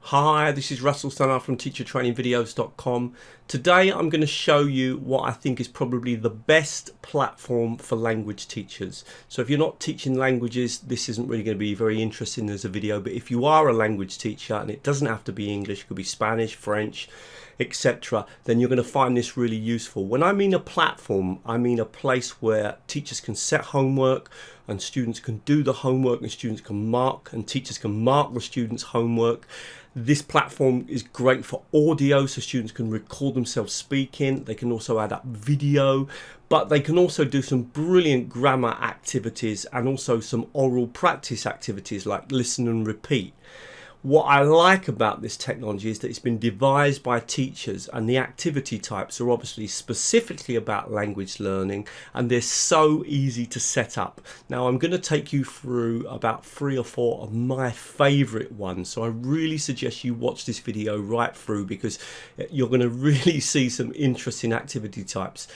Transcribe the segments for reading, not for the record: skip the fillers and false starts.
Hi, this is Russell Stannard from teachertrainingvideos.com. Today I'm going to show you what I think is probably the best platform for language teachers. So if you're not teaching languages, this isn't really going to be very interesting as a video, but if you are a language teacher, and it doesn't have to be English, it could be Spanish, French, etc., then you're going to find this really useful. When I mean a platform, I mean a place where teachers can set homework and students can do the homework and students can mark and teachers can mark the students' homework. This platform is great for audio, so students can record themselves speaking. They can also add up video, but they can also do some brilliant grammar activities and also some oral practice activities like listen and repeat. What I like about this technology is that it's been devised by teachers, and the activity types are obviously specifically about language learning, and they're so easy to set up. Now I'm going to take you through about 3 or 4 of my favorite ones, so I really suggest you watch this video right through because you're going to really see some interesting activity types.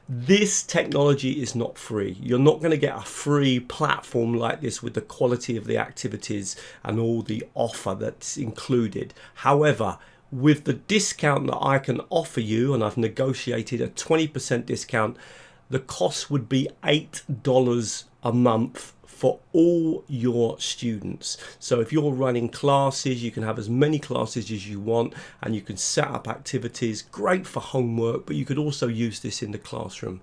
This technology is not free. You're not going to get a free platform like this with the quality of the activities and all the offer that's included. However, with the discount that I can offer you, and I've negotiated a 20% discount, the cost would be $8 a month for all your students. So if you're running classes, you can have as many classes as you want and you can set up activities, great for homework, but you could also use this in the classroom.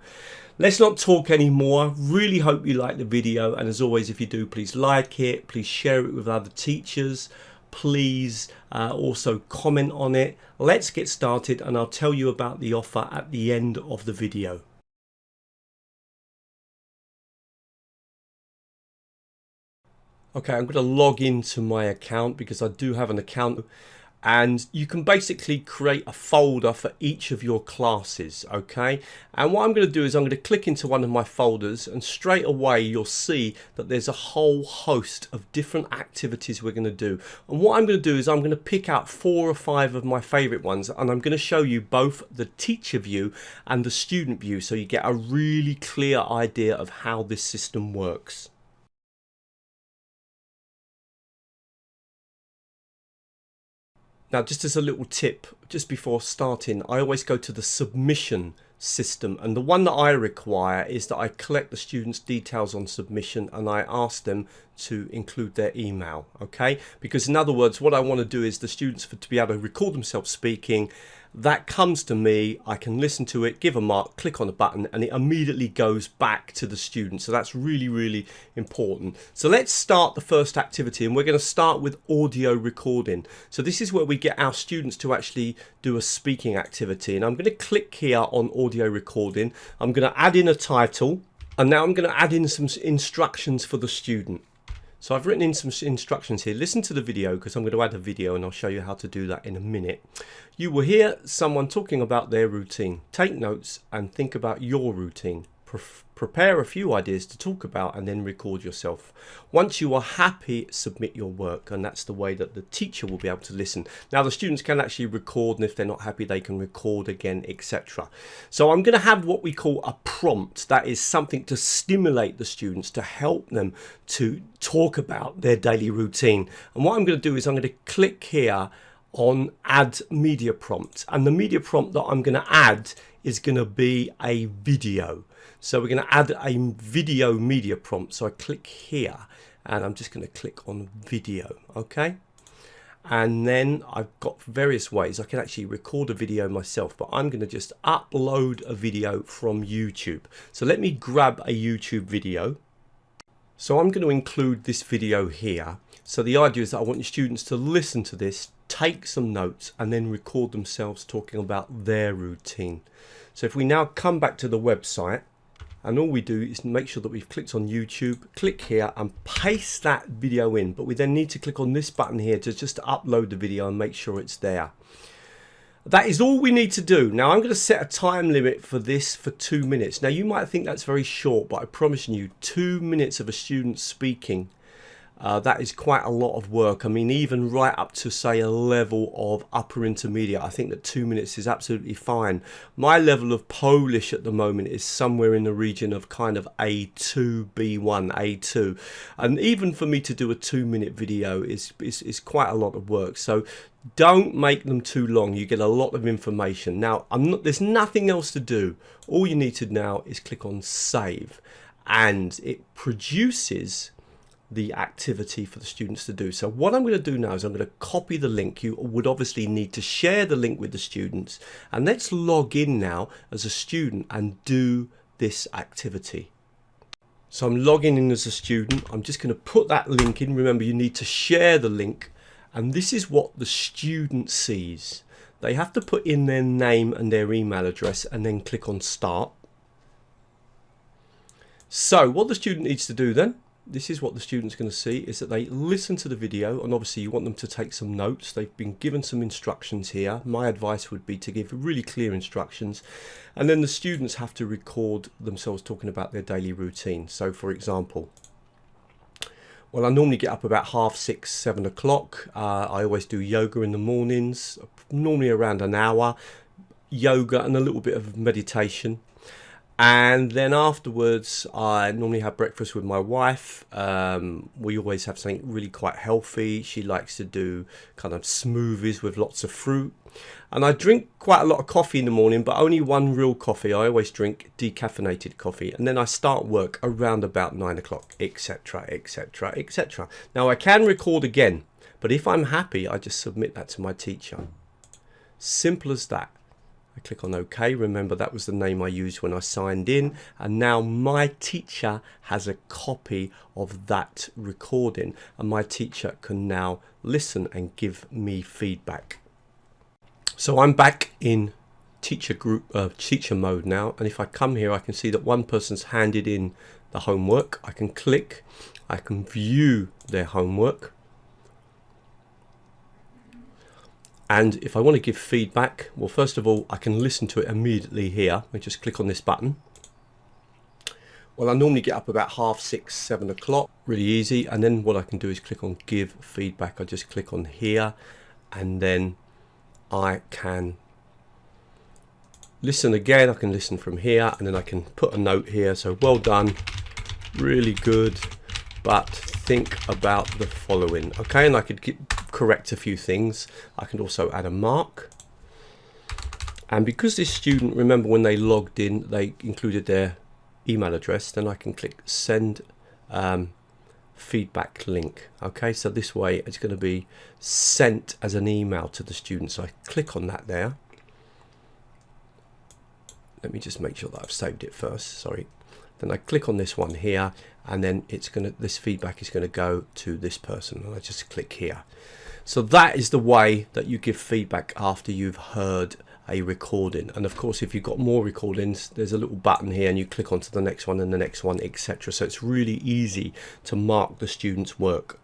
Let's not talk anymore. Really hope you like the video, and as always, if you do, please like it, please share it with other teachers, please also comment on it. Let's get started and I'll tell you about the offer at the end of the video. Okay, I'm going to log into my account because I do have an account, and you can basically create a folder for each of your classes, okay? And what I'm going to do is I'm going to click into one of my folders, and straight away you'll see that there's a whole host of different activities we're going to do. And what I'm going to do is I'm going to pick out 4 or 5 of my favorite ones, and I'm going to show you both the teacher view and the student view so you get a really clear idea of how this system works. Now, just as a little tip, just before starting, I always go to the submission system, and the one that I require is that I collect the students' details on submission and I ask them to include their email, okay? Because in other words, what I want to do is the students to be able to record themselves speaking. That comes to me, I can listen to it, give a mark, click on a button, and it immediately goes back to the student. So that's really, really important. So let's start the first activity, and we're going to start with audio recording. So this is where we get our students to actually do a speaking activity. And I'm going to click here on audio recording. I'm going to add in a title, and now I'm going to add in some instructions for the student. So I've written in some instructions here. Listen to the video because I'm going to add a video and I'll show you how to do that in a minute. You will hear someone talking about their routine. Take notes and think about your routine. Prepare a few ideas to talk about and then record yourself. Once you are happy, submit your work, and that's the way that the teacher will be able to listen. Now the students can actually record, and if they're not happy they can record again, etc. So I'm going to have what we call a prompt. That is something to stimulate the students, to help them to talk about their daily routine. And what I'm going to do is I'm going to click here on add media prompt, and the media prompt that I'm going to add is going to be a video. So we're going to add a video media prompt. So I click here and I'm just going to click on video, okay? And then I've got various ways I can actually record a video myself, but I'm going to just upload a video from YouTube. So let me grab a YouTube video. So I'm going to include this video here. So the idea is that I want your students to listen to this, take some notes, and then record themselves talking about their routine. So if we now come back to the website, and all we do is make sure that we've clicked on YouTube, click here and paste that video in, but we then need to click on this button here to just upload the video and make sure it's there. That is all we need to do. Now I'm going to set a time limit for this for 2 minutes. Now you might think that's very short, but I promise you 2 minutes of a student speaking that is quite a lot of work. I mean, even right up to say a level of upper intermediate, I think that 2 minutes is absolutely fine. My level of Polish at the moment is somewhere in the region of kind of A2, B1, A2, and even for me to do a 2-minute video is quite a lot of work. So don't make them too long. You get a lot of information. Now, there's nothing else to do. All you need to now is click on save, and it produces the activity for the students to do. So what I'm going to do now is I'm going to copy the link. You would obviously need to share the link with the students, and let's log in now as a student and do this activity. So I'm logging in as a student. I'm just going to put that link in. Remember, you need to share the link, and this is what the student sees. They have to put in their name and their email address and then click on start. So what the student needs to do then, this is what the student's going to see, is that they listen to the video, and obviously you want them to take some notes. They've been given some instructions here. My advice would be to give really clear instructions, and then the students have to record themselves talking about their daily routine. So for example, well, I normally get up about 6:30, 7 o'clock. I always do yoga in the mornings, normally around an hour, yoga and a little bit of meditation. And then afterwards, I normally have breakfast with my wife. We always have something really quite healthy. She likes to do kind of smoothies with lots of fruit. And I drink quite a lot of coffee in the morning, but only one real coffee. I always drink decaffeinated coffee. And then I start work around about 9 o'clock, etc., etc., etc. Now, I can record again, but if I'm happy, I just submit that to my teacher. Simple as that. I click on OK. Remember, that was the name I used when I signed in. And now my teacher has a copy of that recording, and my teacher can now listen and give me feedback. So I'm back in teacher mode now. And if I come here, I can see that one person's handed in the homework. I can click, I can view their homework. And if I want to give feedback, well, first of all, I can listen to it immediately here. I just click on this button. Well, I normally get up about 6:30, 7 o'clock, really easy. And then what I can do is click on give feedback. I just click on here, and then I can listen again. I can listen from here, and then I can put a note here. So well done, really good, but think about the following. Okay, and I could correct a few things. I can also add a mark. And because this student, remember when they logged in, they included their email address, then I can click send feedback link. Okay, so this way it's going to be sent as an email to the student. So I click on that there. Let me just make sure that I've saved it first, sorry. Then I click on this one here, and then this feedback is going to go to this person, and I just click here. So that is the way that you give feedback after you've heard a recording. And of course, if you've got more recordings, there's a little button here, and you click onto the next one and the next one, etc. So it's really easy to mark the student's work.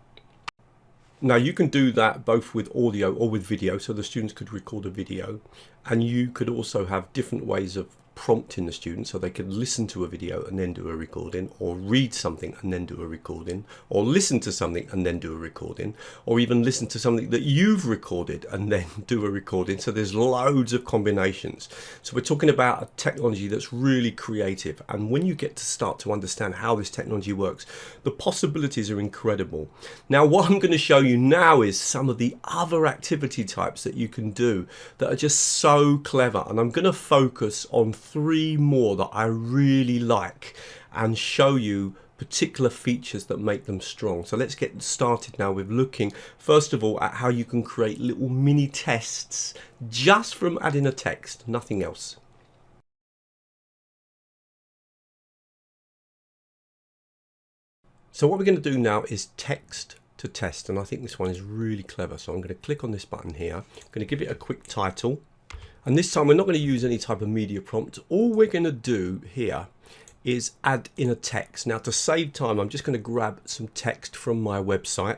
Now you can do that both with audio or with video, so the students could record a video, and you could also have different ways of prompting the students, so they could listen to a video and then do a recording, or read something and then do a recording, or listen to something and then do a recording, or even listen to something that you've recorded and then do a recording. So there's loads of combinations. So we're talking about a technology that's really creative, and when you get to start to understand how this technology works, the possibilities are incredible. Now what I'm going to show you now is some of the other activity types that you can do that are just so clever, and I'm going to focus on 3 more that I really like and show you particular features that make them strong. So let's get started now with looking first of all at how you can create little mini tests just from adding a text, nothing else. So what we're going to do now is text to test, and I think this one is really clever. So I'm going to click on this button here. I'm going to give it a quick title. And this time we're not going to use any type of media prompt. All we're going to do here is add in a text. Now to save time, I'm just going to grab some text from my website.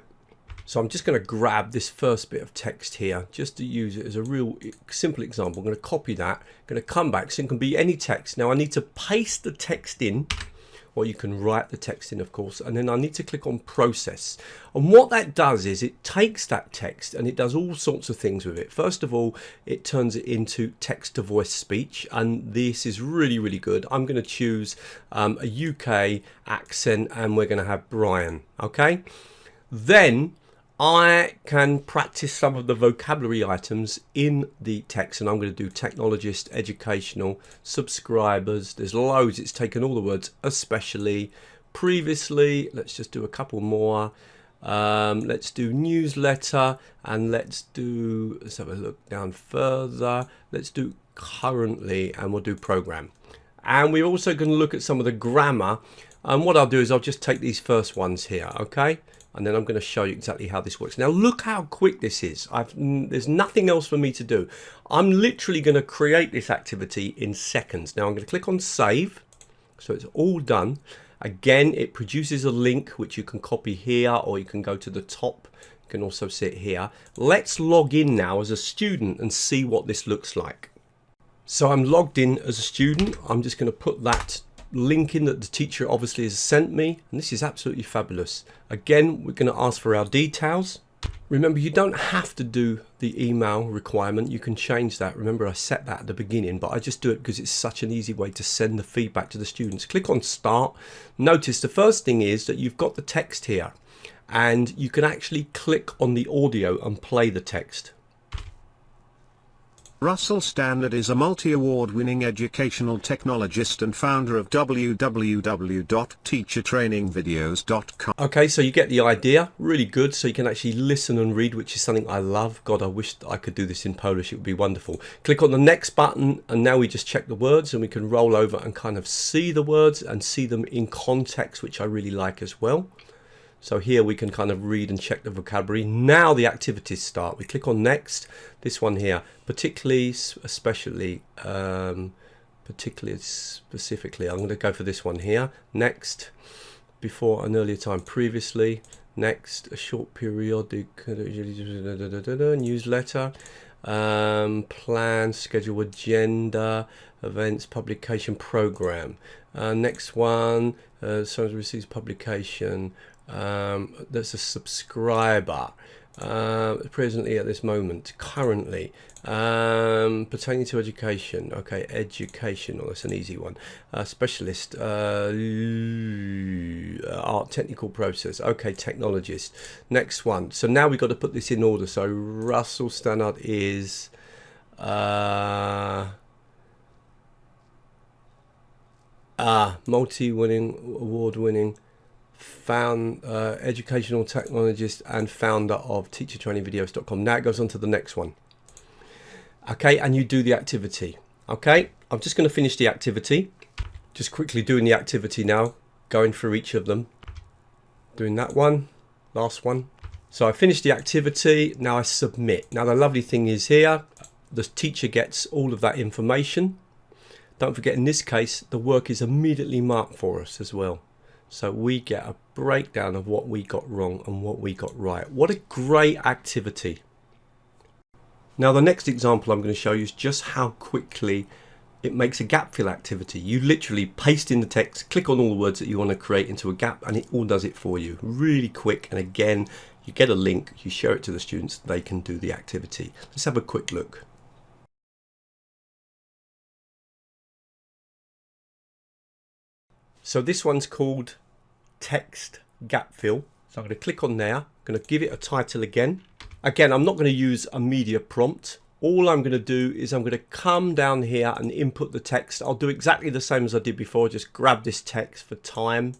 So I'm just going to grab this first bit of text here just to use it as a real simple example. I'm going to copy that, I'm going to come back, so it can be any text. Now I need to paste the text in or you can write the text in, of course. And then I need to click on process. And what that does is it takes that text and it does all sorts of things with it. First of all, it turns it into text to voice speech, and this is really, really good. I'm going to choose a UK accent, and we're going to have Brian. Okay, then I can practice some of the vocabulary items in the text, and I'm going to do technologist, educational, subscribers. There's loads. It's taken all the words, especially, previously. Let's just do a couple more. Let's do newsletter, and let's have a look down further. Let's do currently, and we'll do program. And we're also going to look at some of the grammar. And what I'll do is I'll just take these first ones here, okay? And then I'm going to show you exactly how this works. Now look how quick this is. There's nothing else for me to do. I'm literally going to create this activity in seconds. Now I'm going to click on save. So it's all done. Again, it produces a link which you can copy here, or you can go to the top. You can also see it here. Let's log in now as a student and see what this looks like. So I'm logged in as a student. I'm just going to put that link in that the teacher obviously has sent me, and this is absolutely fabulous. Again, we're going to ask for our details. Remember, you don't have to do the email requirement. You can change that. Remember, I set that at the beginning, but I just do it because it's such an easy way to send the feedback to the students. Click on start. Notice the first thing is that you've got the text here, and you can actually click on the audio and play the text. Russell Stannard is a multi-award-winning educational technologist and founder of www.teachertrainingvideos.com. Okay, so you get the idea. Really good. So you can actually listen and read, which is something I love. God, I wish I could do this in Polish. It would be wonderful. Click on the next button, and now we just check the words, and we can roll over and kind of see the words and see them in context, which I really like as well. So here we can kind of read and check the vocabulary. Now the activities start. We click on next. This one here, particularly, especially, specifically, I'm going to go for this one here. Next, before an earlier time, previously. Next, a short periodic newsletter. Plan, schedule, agenda, events, publication, program. Next one, someone receives publication. That's a subscriber. Presently, at this moment, currently, pertaining to education. Okay, educational, that's an easy one. Specialist, art, technical process. Okay, technologist. Next one. So now we've got to put this in order. So Russell Stannard is multi-winning, award-winning, educational technologist and founder of teachertrainingvideos.com. Now it goes on to the next one. Okay, and you do the activity. Okay, I'm just going to finish the activity. Just quickly doing the activity now, going through each of them. Doing that one, last one. So I finished the activity, now I submit. Now the lovely thing is here, the teacher gets all of that information. Don't forget, in this case, the work is immediately marked for us as well. So we get a breakdown of what we got wrong and what we got right. What a great activity. Now the next example I'm going to show you is just how quickly it makes a gap fill activity. You literally paste in the text, click on all the words that you want to create into a gap, and it all does it for you. Really quick, and again, you get a link, you share it to the students, they can do the activity. Let's have a quick look. So this one's called text gap fill. So I'm going to click on there. I'm going to give it a title again. Again, I'm not going to use a media prompt. All I'm going to do is I'm going to come down here and input the text. I'll do exactly the same as I did before. Just grab this text for time,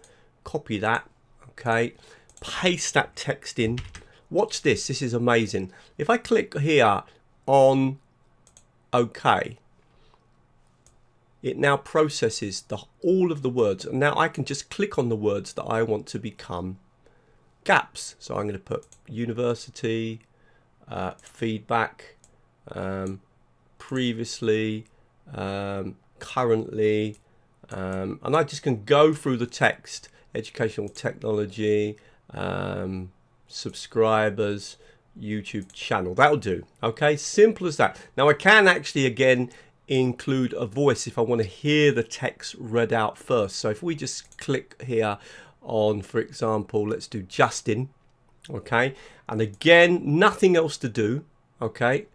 copy that, okay, paste that text in. Watch this. This is amazing. If I click here on OK, it now processes all of the words, and now I can just click on the words that I want to become gaps. So I'm going to put university, feedback, previously, currently, and I just can go through the text, educational technology, subscribers, YouTube channel. That'll do. Okay, simple as that. Now I can actually again include a voice if I want to hear the text read out first. So if we just click here on, for example, let's do Justin, okay, and again, nothing else to do, okay,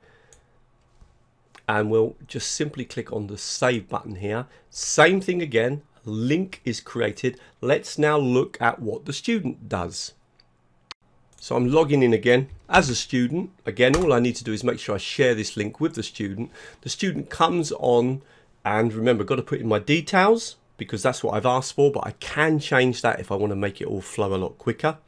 and we'll just simply click on the save button here. Same thing again, link is created. Let's now look at what the student does. So I'm logging in again as a student. Again, all I need to do is make sure I share this link with the student. The student comes on, and remember, I've got to put in my details because that's what I've asked for, but I can change that if I want to make it all flow a lot quicker.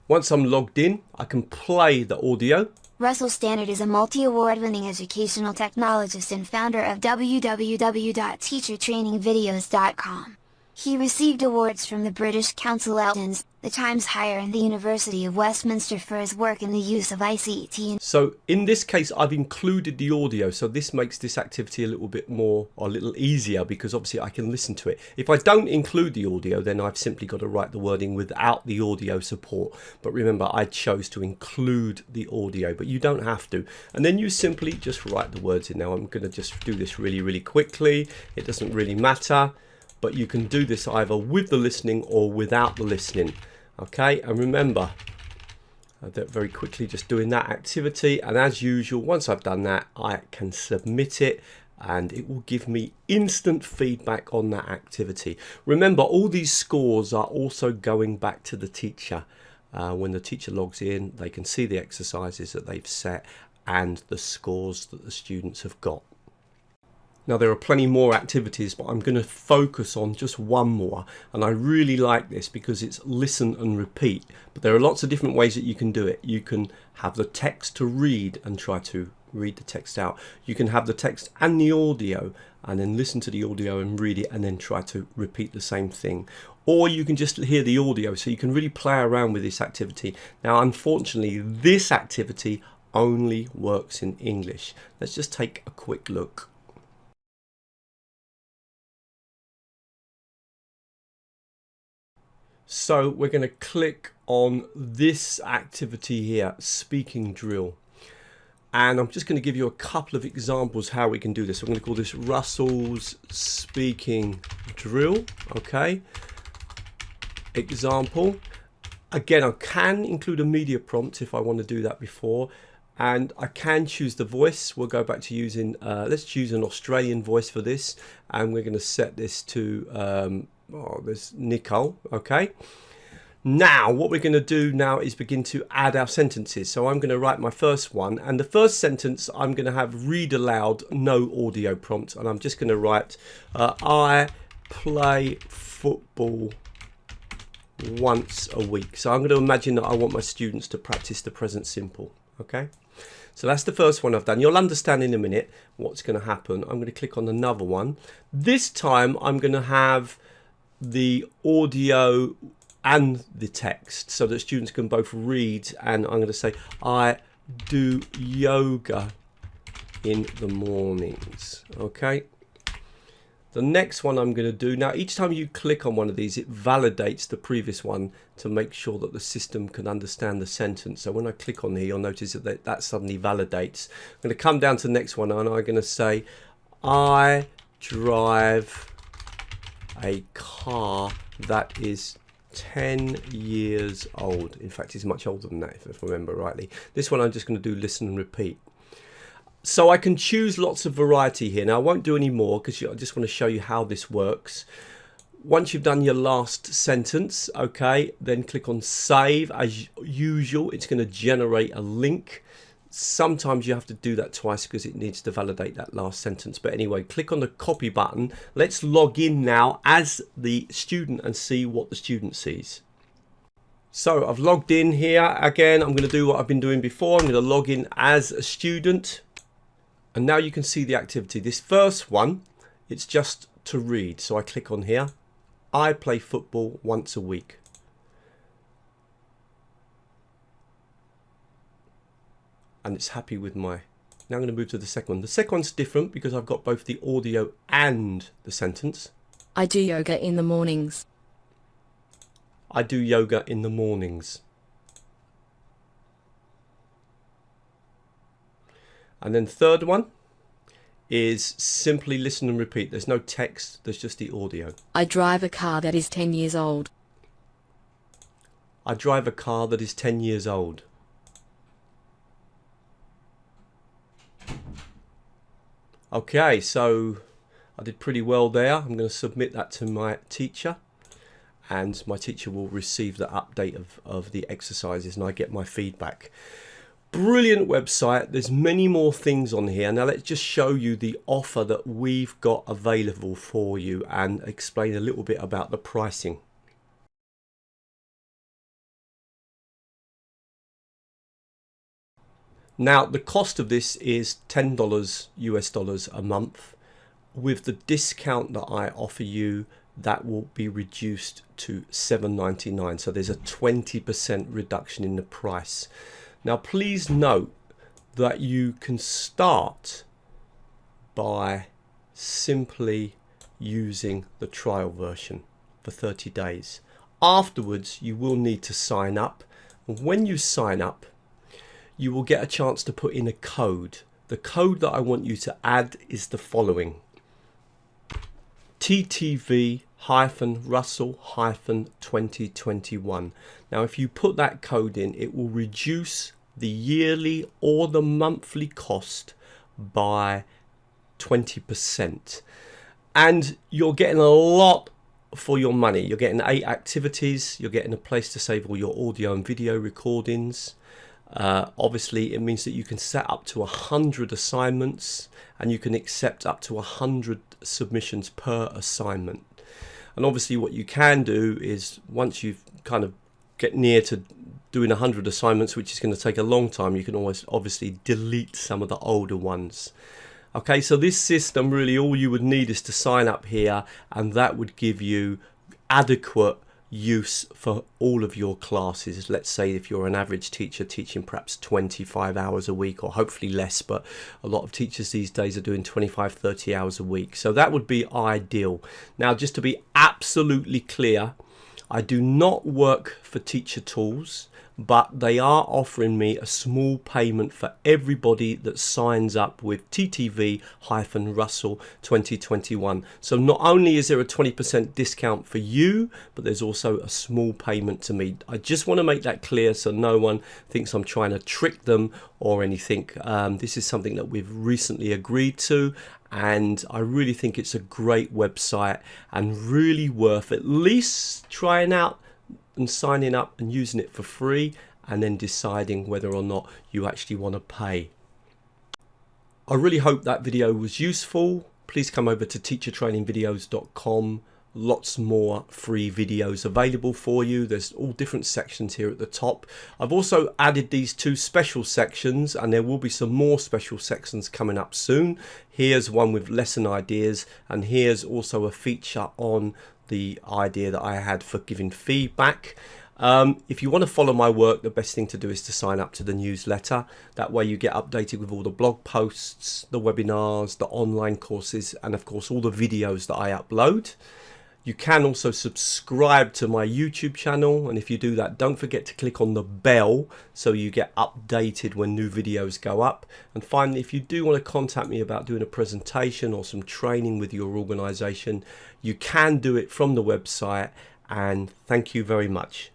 Once I'm logged in, I can play the audio. Russell Stannard is a multi-award-winning educational technologist and founder of www.teachertrainingvideos.com. He received awards from the British Council Eldons, the Times Higher and the University of Westminster for his work in the use of ICT. So in this case, I've included the audio, so this makes this activity a little bit more, or a little easier, because obviously I can listen to it. If I don't include the audio, then I've simply got to write the wording without the audio support. But remember, I chose to include the audio, but you don't have to. And then you simply just write the words in. Now I'm going to just do this really quickly. It doesn't really matter. But you can do this either with the listening or without the listening. Okay, and remember, very quickly just doing that activity, and as usual, once I've done that, I can submit it and it will give me instant feedback on that activity. Remember, all these scores are also going back to the teacher. When the teacher logs in, they can see the exercises that they've set and the scores that the students have got. Now there are plenty more activities, but I'm going to focus on just one more, and I really like this because it's listen and repeat. But there are lots of different ways that you can do it. You can have the text to read and try to read the text out. You can have the text and the audio and then listen to the audio and read it and then try to repeat the same thing. Or you can just hear the audio, so you can really play around with this activity. Now unfortunately, this activity only works in English. Let's just take a quick look. So we're going to click on this activity here, speaking drill. And I'm just going to give you a couple of examples how we can do this. I'm going to call this Russell's speaking drill. Okay. Example. Again, I can include a media prompt if I want to do that before. And I can choose the voice. We'll go back to using, let's choose an Australian voice for this. And we're going to set this to, there's Nicole. Okay. Now, what we're going to do now is begin to add our sentences. So I'm going to write my first one. And the first sentence, I'm going to have read aloud, no audio prompt. And I'm just going to write, I play football once a week. So I'm going to imagine that I want my students to practice the present simple. Okay. So that's the first one I've done. You'll understand in a minute what's going to happen. I'm going to click on another one. This time I'm going to have the audio and the text so that students can both read, and I'm going to say I do yoga in the mornings. Okay. The next one I'm going to do, now each time you click on one of these, it validates the previous one to make sure that the system can understand the sentence. So when I click on here, you'll notice that suddenly validates. I'm going to come down to the next one, and I'm going to say I drive a car that is 10 years old. In fact, it's much older than that, if I remember rightly. This one I'm just going to do listen and repeat. So I can choose lots of variety here. Now I won't do any more because I just want to show you how this works. Once you've done your last sentence, okay, then click on save. As usual, it's going to generate a link. Sometimes you have to do that twice because it needs to validate that last sentence. But anyway, click on the copy button. Let's log in now as the student and see what the student sees. So I've logged in here. Again, I'm going to do what I've been doing before. I'm going to log in as a student. And now you can see the activity. This first one, it's just to read. So I click on here. I play football once a week. And it's happy with my... Now I'm going to move to the second one. The second one's different because I've got both the audio and the sentence. I do yoga in the mornings. I do yoga in the mornings. And then third one, is simply listen and repeat. There's no text, there's just the audio. I drive a car that is 10 years old. I drive a car that is 10 years old. Okay, so I did pretty well there. I'm going to submit that to my teacher, and my teacher will receive the update of the exercises, and I get my feedback. Brilliant website. There's many more things on here. Now let's just show you the offer that we've got available for you and explain a little bit about the pricing. Now the cost of this is $10 US dollars a month. With the discount that I offer you, that will be reduced to $7.99. So there's a 20% reduction in the price. Now please note that you can start by simply using the trial version for 30 days. Afterwards, you will need to sign up. And when you sign up, you will get a chance to put in a code. The code that I want you to add is the following: TTV-Russell-2021. Now if you put that code in, it will reduce the yearly or the monthly cost by 20%. And you're getting a lot for your money. You're getting 8 activities, you're getting a place to save all your audio and video recordings. Obviously it means that you can set up to 100 assignments, and you can accept up to 100 submissions per assignment. And obviously what you can do is, once you've kind of get near to doing 100 assignments, which is going to take a long time, you can always obviously delete some of the older ones. Okay, so this system, really all you would need is to sign up here, and that would give you adequate use for all of your classes. Let's say if you're an average teacher teaching perhaps 25 hours a week, or hopefully less, but a lot of teachers these days are doing 25-30 hours a week, so that would be ideal. Now just to be absolutely clear, I do not work for Teacher Tools, but they are offering me a small payment for everybody that signs up with TTV-Russell 2021. So not only is there a 20% discount for you, but there's also a small payment to me. I just want to make that clear so no one thinks I'm trying to trick them or anything. This is something that we've recently agreed to, and I really think it's a great website and really worth at least trying out and signing up and using it for free, and then deciding whether or not you actually want to pay. I really hope that video was useful. Please come over to teachertrainingvideos.com. Lots more free videos available for you. There's all different sections here at the top. I've also added these 2 special sections, and there will be some more special sections coming up soon. Here's one with lesson ideas, and here's also a feature on the idea that I had for giving feedback. If you want to follow my work, the best thing to do is to sign up to the newsletter. That way you get updated with all the blog posts, the webinars, the online courses, and of course all the videos that I upload. You can also subscribe to my YouTube channel, and if you do that, don't forget to click on the bell so you get updated when new videos go up. And finally, if you do want to contact me about doing a presentation or some training with your organization, you can do it from the website. And thank you very much.